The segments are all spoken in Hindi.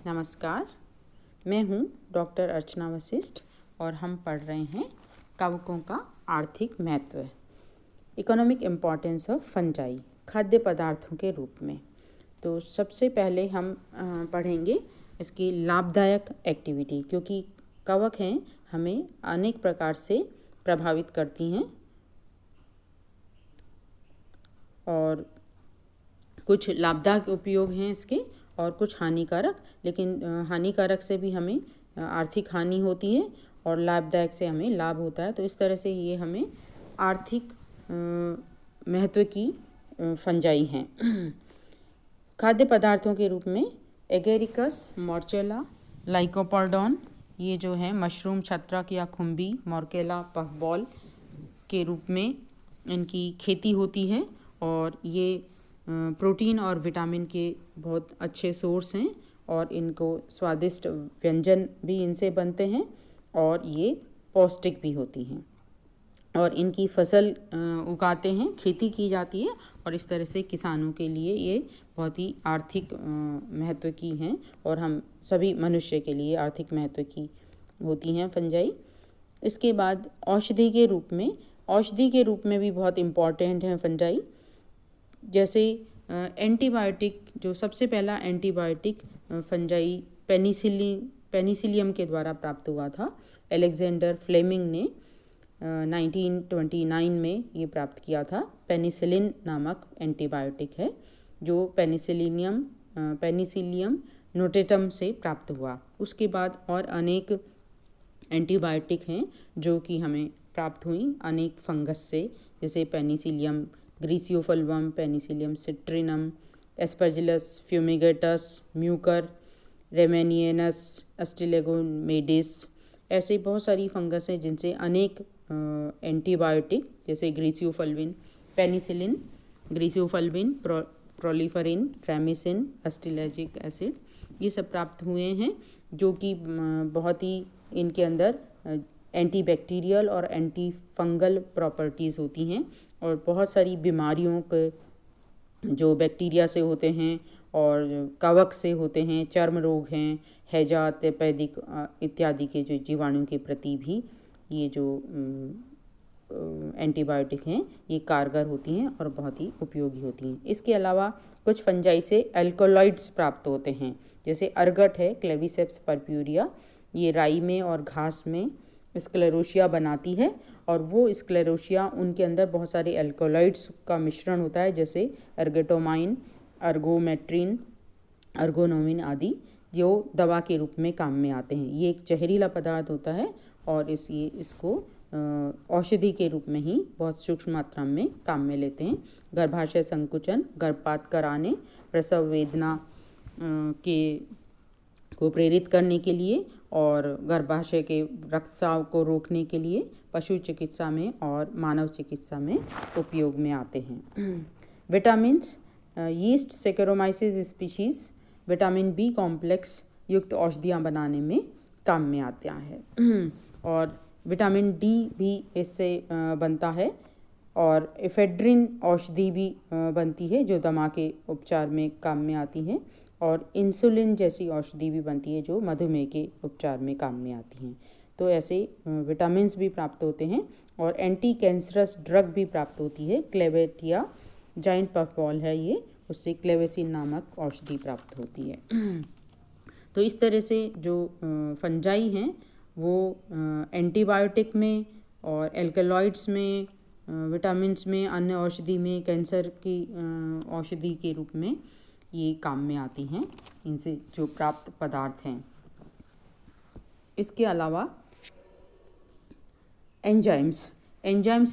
नमस्कार, मैं हूँ डॉक्टर अर्चना वशिष्ठ और हम पढ़ रहे हैं कवकों का आर्थिक महत्व, इकोनॉमिक इम्पोर्टेंस ऑफ फंजाई, खाद्य पदार्थों के रूप में। तो सबसे पहले हम पढ़ेंगे इसकी लाभदायक एक्टिविटी, क्योंकि कवक हैं हमें अनेक प्रकार से प्रभावित करती हैं और कुछ लाभदायक उपयोग हैं इसके और कुछ हानिकारक, लेकिन हानिकारक से भी हमें आर्थिक हानि होती है और लाभदायक से हमें लाभ होता है। तो इस तरह से ये हमें आर्थिक महत्व की फंजाई हैं। खाद्य पदार्थों के रूप में एगेरिकस मॉर्चेला, लाइकोपर्डोन, ये जो है मशरूम छत्रक या खुम्बी, मॉर्केला पफबॉल के रूप में इनकी खेती होती है और ये प्रोटीन और विटामिन के बहुत अच्छे सोर्स हैं और इनको स्वादिष्ट व्यंजन भी इनसे बनते हैं और ये पौष्टिक भी होती हैं और इनकी फसल उगाते हैं, खेती की जाती है और इस तरह से किसानों के लिए ये बहुत ही आर्थिक महत्व की हैं और हम सभी मनुष्य के लिए आर्थिक महत्व की होती हैं फंजाई। इसके बाद औषधि के रूप में भी बहुत इम्पॉर्टेंट हैं फंजाई। जैसे एंटीबायोटिक, जो सबसे पहला एंटीबायोटिक फंजाई पेनिसिलियम के द्वारा प्राप्त हुआ था। अलेक्जेंडर फ्लेमिंग ने 1929 में ये प्राप्त किया था। पेनिसिलिन नामक एंटीबायोटिक है जो पेनिसिलियम नोटेटम से प्राप्त हुआ। उसके बाद और अनेक एंटीबायोटिक हैं जो कि हमें प्राप्त हुई अनेक फंगस से, जैसे penicillium griseofulvum, penicillium citrinum, aspergillus fumigatus, mucor, ramannianus, ustilago maydis, ऐसे बहुत सारी फंगस हैं जिनसे अनेक एंटीबायोटिक जैसे ग्रीसियोफल्विन, पेनिसिलिन, ग्रीसियोफल्विन, प्रोलिफरिन, ट्रेमिसिन, अस्टिलैजिक एसिड, ये सब प्राप्त हुए हैं जो कि बहुत ही इनके अंदर एंटीबैक्टीरियल और एंटी फंगल प्रॉपर्टीज़ होती हैं और बहुत सारी बीमारियों के जो बैक्टीरिया से होते हैं और कवक से होते हैं, चर्म रोग हैं, हैजा, तपेदिक इत्यादि के जो जीवाणु के प्रति भी ये जो एंटीबायोटिक हैं ये कारगर होती हैं और बहुत ही उपयोगी होती हैं। इसके अलावा कुछ फंजाई से एल्कोलॉइड्स प्राप्त होते हैं, जैसे अर्गट है, क्लेविसेप्स पर्प्यूरिया, ये राई में और घास में स्क्लेरोशिया बनाती है और वो स्क्लेरोशिया उनके अंदर बहुत सारे एल्कोलॉइड्स का मिश्रण होता है, जैसे अर्गेटोमाइन, अर्गोमेट्रिन, अर्गोनोमिन आदि, जो दवा के रूप में काम में आते हैं। ये एक जहरीला पदार्थ होता है और इसको औषधि के रूप में ही बहुत सूक्ष्म मात्रा में काम में लेते हैं। गर्भाशय संकुचन, गर्भपात कराने, प्रसव वेदना को प्रेरित करने के लिए और गर्भाशय के रक्तस्राव को रोकने के लिए पशु चिकित्सा में और मानव चिकित्सा में उपयोग में आते हैं। Vitamins, yeast saccharomyces species vitamin B complex युक्त औषधियाँ बनाने में काम में आता है और विटामिन डी भी इससे बनता है और एफेड्रिन औषधि भी बनती है जो दमा के उपचार में काम में आती है और इंसुलिन जैसी औषधि भी बनती है जो मधुमेह के उपचार में काम में आती हैं। तो ऐसे विटामिन्स भी प्राप्त होते हैं और एंटी कैंसरस ड्रग भी प्राप्त होती है। क्लेवेटिया जाइंट पफबॉल है ये, उससे क्लेवेसिन नामक औषधि प्राप्त होती है। तो इस तरह से जो फंजाई हैं वो एंटीबायोटिक में और एल्कलॉइड्स में, विटामिन्स में, अन्य औषधि में, कैंसर की औषधि के रूप में ये काम में आती हैं, इनसे जो प्राप्त पदार्थ हैं। इसके अलावा एंजाइम्स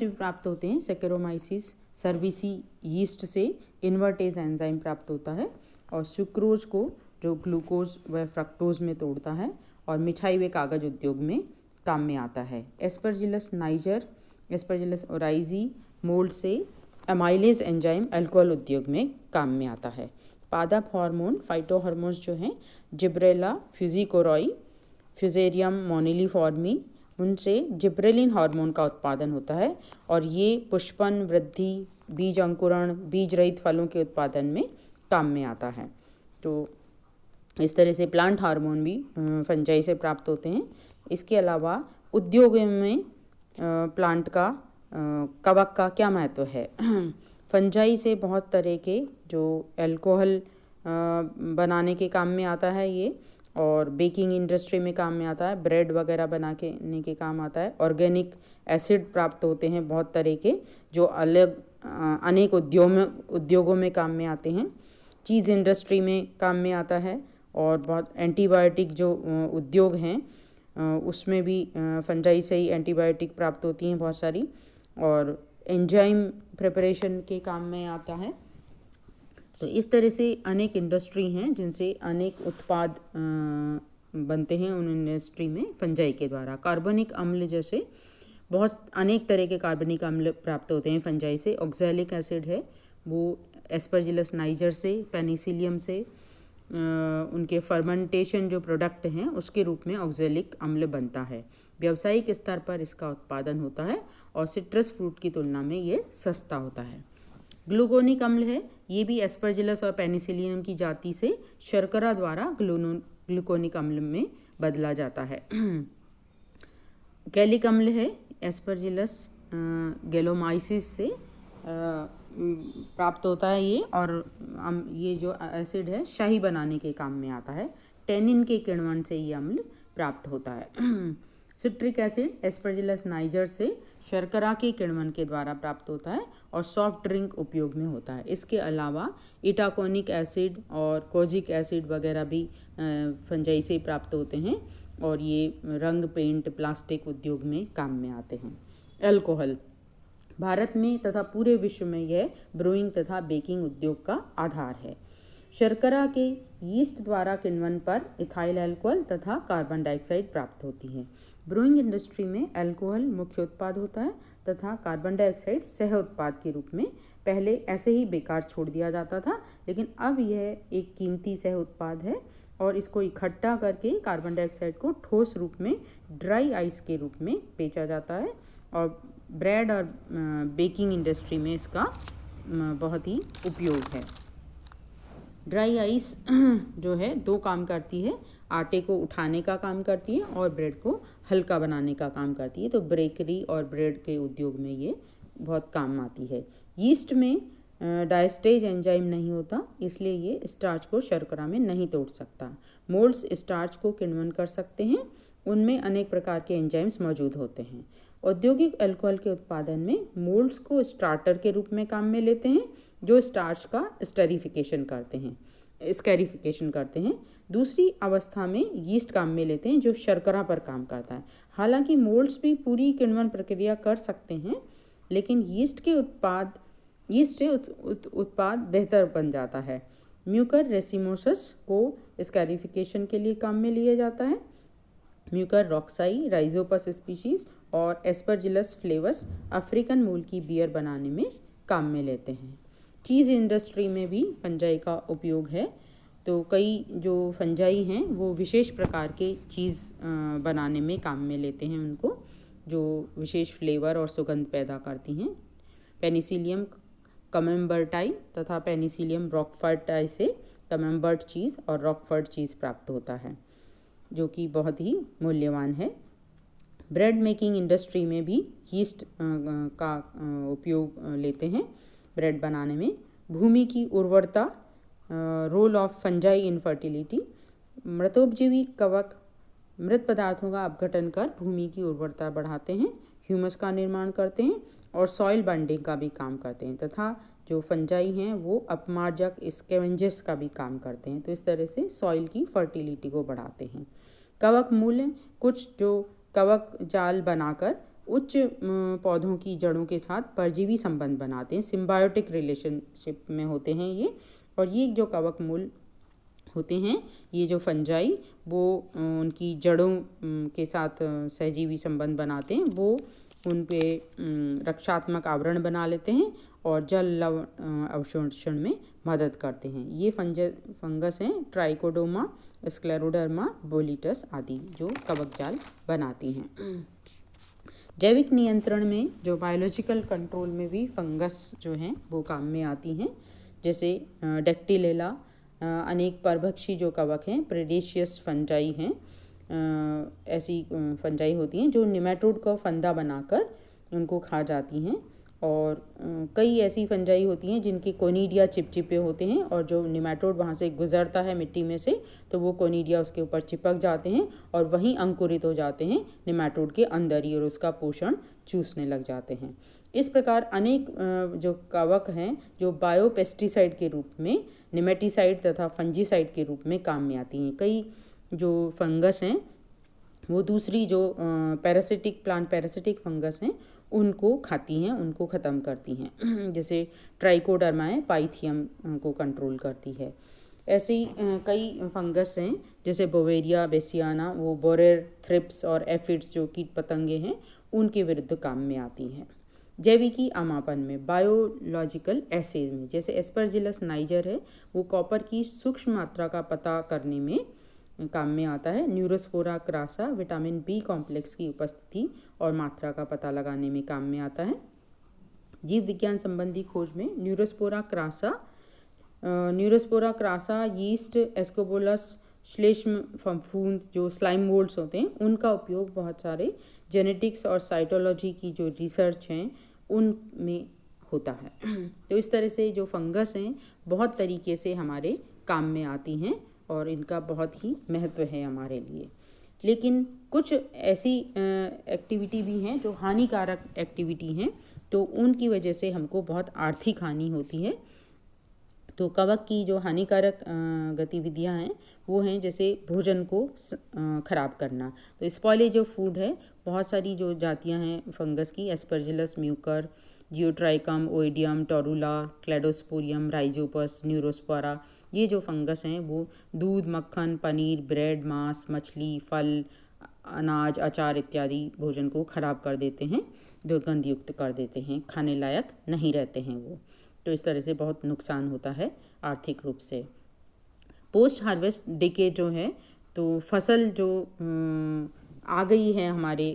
भी प्राप्त होते हैं। सेकेरोमाइसिस सर्विसी यीस्ट से इन्वर्टेज एंजाइम प्राप्त होता है और सुक्रोज को जो ग्लूकोज व फ्रक्टोज में तोड़ता है और मिठाई व कागज उद्योग में काम में आता है। Aspergillus niger, Aspergillus oryzae mould से एमाइलेज एंजाइम अल्कोहल उद्योग में काम में आता है। पादप हार्मोन, फाइटो हार्मोन्स जो हैं, जिब्रेला फ्यूजिकोरॉई, फ्यूजेरियम मोनिलीफॉर्मी, उनसे जिब्रेलिन हार्मोन का उत्पादन होता है और ये पुष्पन, वृद्धि, बीज अंकुरण, बीज रहित फलों के उत्पादन में काम में आता है। तो इस तरह से प्लांट हार्मोन भी फंजाई से प्राप्त होते हैं। इसके अलावा उद्योगों में प्लांट का कवक का क्या महत्व है? फंजाई से बहुत तरह के जो अल्कोहल बनाने के काम में आता है ये, और बेकिंग इंडस्ट्री में काम में आता है, ब्रेड वगैरह बनाने के काम आता है। ऑर्गेनिक एसिड प्राप्त होते हैं बहुत तरह के, जो अलग अनेक उद्योगों में काम में आते हैं। चीज़ इंडस्ट्री में काम में आता है, और बहुत एंटीबायोटिक जो उद्योग हैं उसमें भी फंजाई से ही एंटीबायोटिक प्राप्त होती हैं बहुत सारी, और एंजाइम प्रिपरेशन के काम में आता है। तो इस तरह से अनेक इंडस्ट्री हैं जिनसे अनेक उत्पाद बनते हैं उन इंडस्ट्री में फंजाई के द्वारा। कार्बनिक अम्ल जैसे बहुत अनेक तरह के कार्बनिक अम्ल प्राप्त होते हैं फंजाई से। ऑक्सैलिक एसिड है वो एस्परजिलस नाइजर से, पेनिसिलियम से उनके फर्मेंटेशन जो प्रोडक्ट हैं उसके रूप में ऑक्सैलिक अम्ल बनता है। व्यावसायिक स्तर पर इसका उत्पादन होता है और सिट्रस फ्रूट की तुलना में ये सस्ता होता है। ग्लूकोनिक अम्ल है, ये भी एस्परजिलस और पेनिसिलियम की जाति से शर्करा द्वारा ग्लूकोनिक अम्ल में बदला जाता है। गैलिक अम्ल है, एस्परजिलस गैलोमाइसिस से प्राप्त होता है ये, और ये जो एसिड है शाही बनाने के काम में आता है। टेनिन के किण्वन से ये अम्ल प्राप्त होता है। सिट्रिक एसिड एस्परजिलस नाइजर से शर्करा के किण्वन के द्वारा प्राप्त होता है और सॉफ्ट ड्रिंक उपयोग में होता है। इसके अलावा इटाकोनिक एसिड और कोजिक एसिड वगैरह भी फंजाई से प्राप्त होते हैं, और ये रंग, पेंट, प्लास्टिक उद्योग में काम में आते हैं। अल्कोहल भारत में तथा पूरे विश्व में यह ब्रूइंग तथा बेकिंग उद्योग का आधार है। शर्करा के यीस्ट द्वारा किण्वन पर इथाइल अल्कोहल तथा कार्बन डाइऑक्साइड प्राप्त होती है। ब्रूइंग इंडस्ट्री में अल्कोहल मुख्य उत्पाद होता है तथा कार्बन डाइऑक्साइड सह उत्पाद के रूप में पहले ऐसे ही बेकार छोड़ दिया जाता था, लेकिन अब यह एक कीमती सह उत्पाद है और इसको इकट्ठा करके कार्बन डाइऑक्साइड को ठोस रूप में ड्राई आइस के रूप में बेचा जाता है, और ब्रेड और बेकिंग इंडस्ट्री में इसका बहुत ही उपयोग है। ड्राई आइस जो है दो काम करती है, आटे को उठाने का काम करती है और ब्रेड को हल्का बनाने का काम करती है। तो बेकरी और ब्रेड के उद्योग में ये बहुत काम आती है। यीस्ट में डायस्टेज एंजाइम नहीं होता, इसलिए ये स्टार्च को शर्करा में नहीं तोड़ सकता। मोल्ड्स स्टार्च को किण्वन कर सकते हैं, उनमें अनेक प्रकार के एंजाइम्स मौजूद होते हैं। औद्योगिक अल्कोहल के उत्पादन में मोल्ड्स को स्टार्टर के रूप में काम में लेते हैं, जो स्टार्च का स्टेरिफिकेशन करते हैं। दूसरी अवस्था में यीस्ट काम में लेते हैं, जो शर्करा पर काम करता है। हालांकि मोल्ड्स भी पूरी किण्वन प्रक्रिया कर सकते हैं, लेकिन यीस्ट से उत्पाद बेहतर बन जाता है। म्यूकर रेसिमोसस को स्कैरिफिकेशन के लिए काम में लिया जाता है। म्यूकर रॉक्साई, राइजोपस स्पीशीज और एस्परजिलस फ्लेवस अफ्रीकन मूल की बियर बनाने में काम में लेते हैं। चीज़ इंडस्ट्री में भी फंजाई का उपयोग है। तो कई जो फंजाई हैं वो विशेष प्रकार के चीज़ बनाने में काम में लेते हैं उनको, जो विशेष फ्लेवर और सुगंध पैदा करती हैं। पेनिसिलियम कमेम्बर्टाई तथा पेनिसिलियम रॉकफर्टाई से कमेम्बर्ट चीज़ और रॉकफर्ट चीज़ प्राप्त होता है, जो कि बहुत ही मूल्यवान है। ब्रेड मेकिंग इंडस्ट्री में भी यीस्ट का उपयोग लेते हैं ब्रेड बनाने में। भूमि की उर्वरता, role of fungi in fertility. मृतोपजीवी कवक मृत पदार्थों का अपघटन कर भूमि की उर्वरता बढ़ाते हैं, ह्यूमस का निर्माण करते हैं और सॉइल बाइंडिंग का भी काम करते हैं, तथा जो फंजाई हैं वो अपमार्जक स्कैवेंजर्स का भी काम करते हैं। तो इस तरह से सॉइल की फर्टिलिटी को बढ़ाते हैं। कवक मूल्य, कुछ जो कवक जाल बनाकर उच्च पौधों की जड़ों के साथ परजीवी संबंध बनाते हैं, सिम्बायोटिक रिलेशनशिप में होते हैं ये। और ये जो कवक मूल होते हैं, ये जो फंजाई, वो उनकी जड़ों के साथ सहजीवी संबंध बनाते हैं, वो उन पे रक्षात्मक आवरण बना लेते हैं और जल लवण अवशोषण में मदद करते हैं। ये फंगस हैं ट्राइकोडोमा, स्क्लेरोडर्मा, बोलीटस आदि, जो कवक जाल बनाती हैं। जैविक नियंत्रण में, जो बायोलॉजिकल कंट्रोल में भी फंगस जो हैं वो काम में आती हैं, जैसे डेक्टिलेला, अनेक परभक्षी जो कवक हैं, प्रेडेशियस फंजाई हैं, ऐसी फंजाई होती हैं जो निमेटोड का फंदा बनाकर उनको खा जाती हैं। और कई ऐसी फंजाई होती हैं जिनके कोनिडिया चिपचिपे होते हैं, और जो निमेटोड वहाँ से गुजरता है मिट्टी में से, तो वो कोनिडिया उसके ऊपर चिपक जाते हैं और वहीं अंकुरित हो जाते हैं निमेटोड के अंदर ही, और उसका पोषण चूसने लग जाते हैं। इस प्रकार अनेक जो कवक हैं जो बायोपेस्टिसाइड के रूप में, निमेटिसाइड तथा फंजीसाइड के रूप में काम में आती हैं। कई जो फंगस हैं वो दूसरी जो पैरासिटिक प्लांट पैरासिटिक फंगस हैं उनको खाती हैं, उनको ख़त्म करती हैं। जैसे ट्राइकोडर्मा है, पाइथियम को कंट्रोल करती है। ऐसे ही कई फंगस हैं जैसे बोवेरिया बेसियाना, वो बोरेर, थ्रिप्स और एफिड्स जो कीट पतंगे हैं उनके विरुद्ध काम में आती हैं। जैविकी अमापन में, बायोलॉजिकल एसेज में, जैसे एस्परजिलस नाइजर है, वो कॉपर की सूक्ष्म मात्रा का पता करने में काम में आता है। Neurospora crassa vitamin B complex की उपस्थिति और मात्रा का पता लगाने में काम में आता है। जीव विज्ञान संबंधी खोज में न्यूरोस्पोरा क्रासा यीस्ट, एस्कोबोलस, श्लेष्म फफूंद जो स्लाइम मोल्ड्स होते हैं उनका उपयोग बहुत सारे जेनेटिक्स और साइटोलॉजी की जो रिसर्च हैं उनमें होता है। तो इस तरह से जो फंगस हैं बहुत तरीके से हमारे काम में आती हैं और इनका बहुत ही महत्व है हमारे लिए। लेकिन कुछ ऐसी एक्टिविटी भी हैं जो हानिकारक एक्टिविटी हैं, तो उनकी वजह से हमको बहुत आर्थिक हानि होती है। तो कवक की जो हानिकारक गतिविधियां हैं वो हैं जैसे भोजन को ख़राब करना। तो स्पॉइलेज ऑफ फूड है, बहुत सारी जो जातियां हैं फंगस की, एस्परजिलस म्यूकर, जियोट्राइकम, ओइडियम, टोरुला, क्लेडोस्पोरियम, राइजोपस, न्यूरोस्पोरा, ये जो फंगस हैं वो दूध, मक्खन, पनीर, ब्रेड, मांस, मछली, फल, अनाज, अचार इत्यादि भोजन को ख़राब कर देते हैं, दुर्गंध युक्त कर देते हैं, खाने लायक नहीं रहते हैं वो। तो इस तरह से बहुत नुकसान होता है आर्थिक रूप से। पोस्ट हार्वेस्ट डिके जो है, तो फसल जो आ गई है हमारे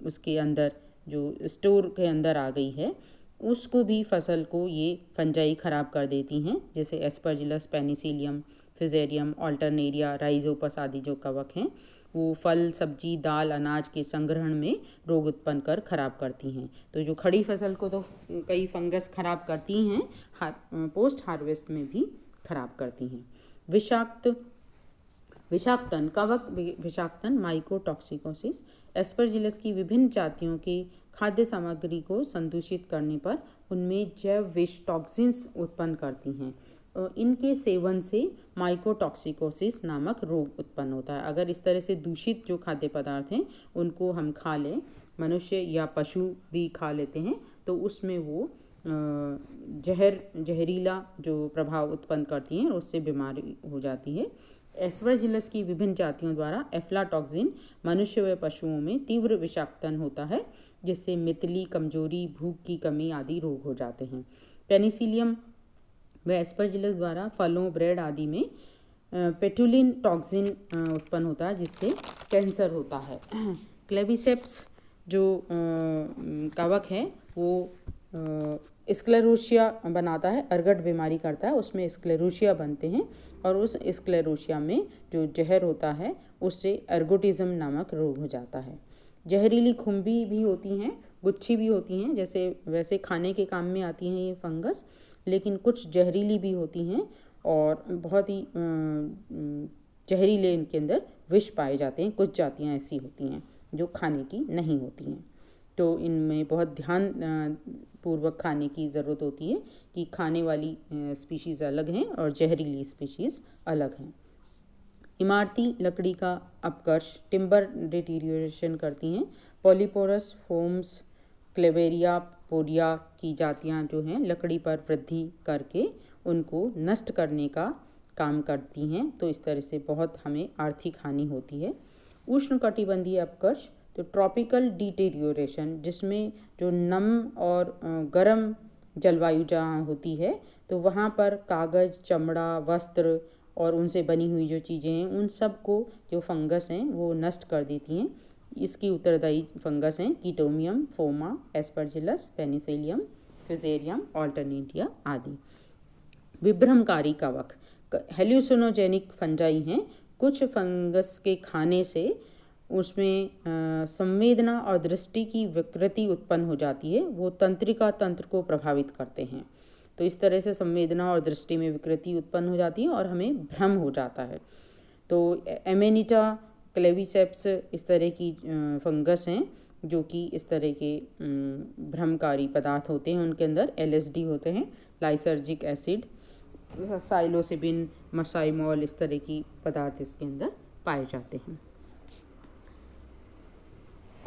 उसके अंदर, जो स्टोर के अंदर आ गई है, उसको भी फसल को ये फंजाई ख़राब कर देती हैं। जैसे एस्परजिलस, पेनिसिलियम, फिजेरियम, अल्टरनेरिया, राइजोपस आदि जो कवक हैं वो फल, सब्जी, दाल, अनाज के संग्रहण में रोग उत्पन्न कर खराब करती हैं। तो जो खड़ी फसल को तो कई फंगस खराब करती हैं, पोस्ट हार्वेस्ट में भी खराब करती हैं। विषाक्तन कवक विषाक्तन माइकोटॉक्सिकोसिस, एस्परजिलस की विभिन्न जातियों के खाद्य सामग्री को संदूषित करने पर उनमें जैव विष टॉक्सिन्स उत्पन्न करती हैं। इनके सेवन से माइकोटॉक्सिकोसिस नामक रोग उत्पन्न होता है। अगर इस तरह से दूषित जो खाद्य पदार्थ हैं उनको हम खा लें, मनुष्य या पशु भी खा लेते हैं, तो उसमें वो जहरीला जो प्रभाव उत्पन्न करती हैं और उससे बीमारी हो जाती है। एस्परजिलस की विभिन्न जातियों द्वारा एफ्लाटॉक्सिन मनुष्य व पशुओं में तीव्र विषाक्तन होता है, जिससे मितली, कमजोरी, भूख की कमी आदि रोग हो जाते हैं। पेनिसिलियम व एस्परजिलस द्वारा फलों, ब्रेड आदि में पेटुलिन टॉक्सिन उत्पन्न होता है, जिससे कैंसर होता है। क्लेविसेप्स जो कवक है वो स्क्लेरोशिया बनाता है, अर्गट बीमारी करता है, उसमें स्क्लेरोशिया बनते हैं और उस स्क्लेरोशिया में जो जहर होता है उससे अर्गोटिज्म नामक रोग हो जाता है। जहरीली खुम्बी भी होती हैं, गुच्छी भी होती हैं, जैसे वैसे खाने के काम में आती हैं ये फंगस, लेकिन कुछ जहरीली भी होती हैं और बहुत ही जहरीले इनके अंदर विष पाए जाते हैं। कुछ जातियाँ ऐसी होती हैं जो खाने की नहीं होती हैं, तो इनमें बहुत ध्यान पूर्वक खाने की ज़रूरत होती है कि खाने वाली स्पीशीज़ अलग हैं और जहरीली स्पीशीज़ अलग हैं। इमारती लकड़ी का अपकर्ष, टिम्बर डिटीरियोरेशन करती हैं। पॉलीपोरस फोम्स, क्लेवेरिया, पोडिया की जातियां जो हैं लकड़ी पर वृद्धि करके उनको नष्ट करने का काम करती हैं, तो इस तरह से बहुत हमें आर्थिक हानि होती है। उष्णकटिबंधीय अपकर्ष, तो ट्रॉपिकल डिटीरियोरेशन, जिसमें जो नम और गर्म जलवायु जहाँ होती है तो वहाँ पर कागज़, चमड़ा, वस्त्र और उनसे बनी हुई जो चीज़ें हैं उन सब को जो फंगस हैं वो नष्ट कर देती हैं। इसकी उत्तरदायी फंगस हैं कीटोमियम, फोमा, एस्परजिलस, पेनिसिलियम, फिजेरियम, अल्टरनेरिया आदि। विभ्रमकारी कवक, हेल्यूसिनोजेनिक फंजाई हैं। कुछ फंगस के खाने से उसमें संवेदना और दृष्टि की विकृति उत्पन्न हो जाती है, वो तंत्रिका तंत्र को प्रभावित करते हैं। तो इस तरह से संवेदना और दृष्टि में विकृति उत्पन्न हो जाती है और हमें भ्रम हो जाता है। तो एमेनिटा क्लेविसेप्स इस तरह की फंगस हैं जो कि इस तरह के भ्रमकारी पदार्थ होते हैं, उनके अंदर LSD होते हैं, लाइसर्जिक एसिड, साइलोसिबिन, मसाइमोल, इस तरह की पदार्थ इसके अंदर पाए जाते हैं।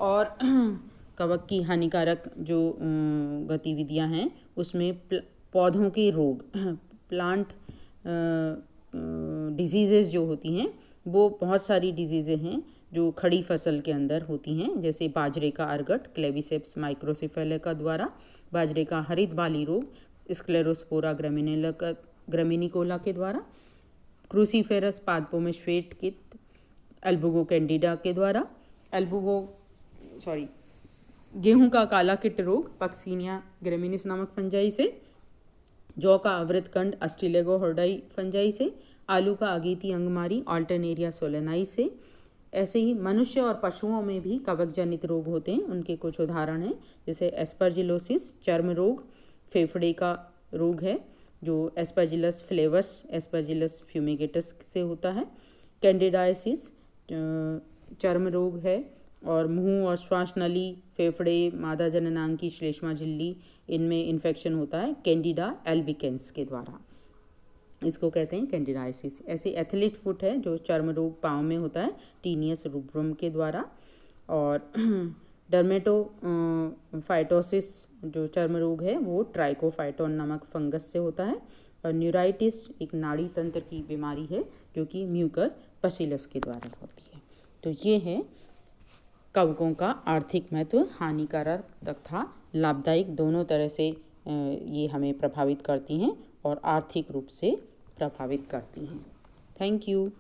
और कवक की हानिकारक जो गतिविधियां हैं उसमें पौधों के रोग, प्लांट डिजीज़ेज़ जो होती हैं, वो बहुत सारी डिजीज़ें हैं जो खड़ी फसल के अंदर होती हैं, जैसे बाजरे का अर्गट क्लेविसेप्स माइक्रोसिफेलिका द्वारा, बाजरे का हरित बाली रोग स्क्लेरोस्पोरा ग्रामिनिकोला के द्वारा, क्रूसीफेरस पादपों में श्वेत किट एल्बुगो कैंडिडा के द्वारा, गेहूं का काला किट रोग पक्सीनिया ग्रेमिनिस नामक फंजाई से, जौ का अवृतकंड अस्टिलेगो हॉर्डाई फंजाई से, आलू का अगेती अंगमारी ऑल्टरनेरिया सोलेनाई से। ऐसे ही मनुष्य और पशुओं में भी कवक जनित रोग होते हैं। उनके कुछ उदाहरण हैं, जैसे एस्परजिलोसिस चर्म रोग, फेफड़े का रोग है जो एस्परजिलस फ्लेवस एस्परजिलस फ्यूमिगेटस से होता है, कैंडिडाइसिस चर्म रोग है, और मुंह और श्वास नली, फेफड़े, मादा जननांग की श्लेष्मा झिल्ली, इनमें इन्फेक्शन होता है कैंडिडा एल्बिकेंस के द्वारा, इसको कहते हैं कैंडिडाइसिस। ऐसे एथलीट फुट है जो चर्म रोग पाँव में होता है टीनियस रूब्रम के द्वारा, और डर्मेटोफाइटोसिस जो चर्म रोग है वो ट्राइकोफाइटोन नामक फंगस से होता है, और न्यूराइटिस एक नाड़ी तंत्र की बीमारी है जो कि म्यूकर बसिलस के द्वारा होती है। तो ये है कवकों का आर्थिक महत्व, हानिकारक तथा लाभदायक दोनों तरह से ये हमें प्रभावित करती हैं और आर्थिक रूप से प्रभावित करती हैं। Thank you.